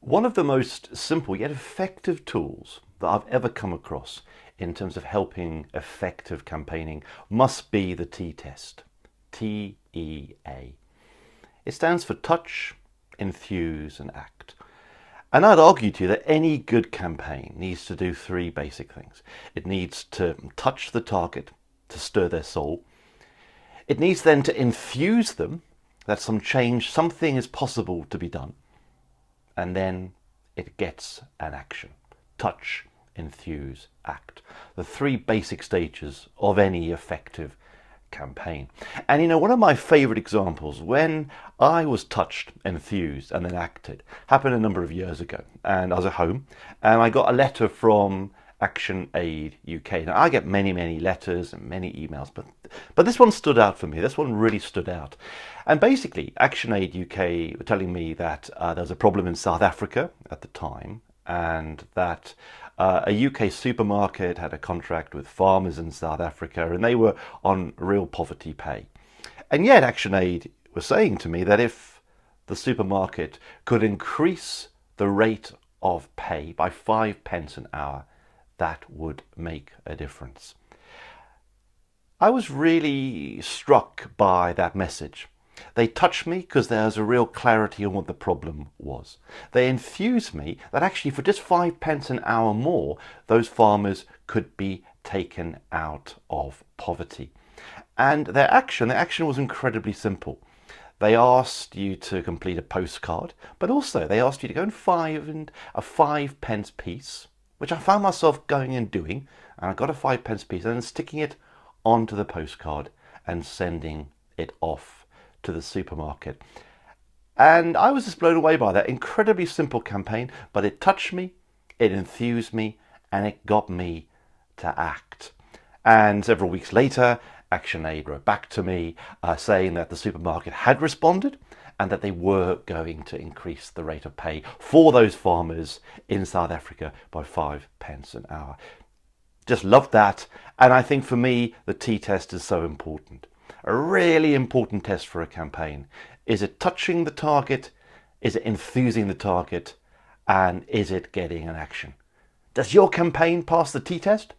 One of the most simple yet effective tools that I've ever come across in terms of helping effective campaigning must be the T-test. T-E-A. It stands for touch, enthuse and act. And I'd argue to you that any good campaign needs to do three basic things. It needs to touch the target, to stir their soul. It needs then to infuse them, that something is possible to be done. And then it gets an action. Touch, enthuse, act. The three basic stages of any effective campaign. And you know, one of my favorite examples when I was touched, enthused and then acted happened a number of years ago, and I was at home and I got a letter from Action Aid UK. Now I get many letters and many emails, but this one stood out for me. This one really stood out. And basically Action Aid UK were telling me that there was a problem in South Africa at the time, and that a UK supermarket had a contract with farmers in South Africa and they were on real poverty pay. And yet Action Aid was saying to me that if the supermarket could increase the rate of pay by 5p an hour, that would make a difference. I was really struck by that message. They touched me because there's a real clarity on what the problem was. They infused me that actually for just 5p an hour more, those farmers could be taken out of poverty. And their action was incredibly simple. They asked you to complete a postcard, but also they asked you to go and find a 5p piece, which I found myself going and doing, and I got a 5p piece and then sticking it onto the postcard and sending it off to the supermarket. And I was just blown away by that incredibly simple campaign, but it touched me, it enthused me, and it got me to act. And several weeks later, Action Aid wrote back to me saying that the supermarket had responded and that they were going to increase the rate of pay for those farmers in South Africa by 5p an hour. Just loved that. And I think for me, the T-test is so important. A really important test for a campaign. Is it touching the target? Is it enthusing the target? And is it getting an action? Does your campaign pass the T-test?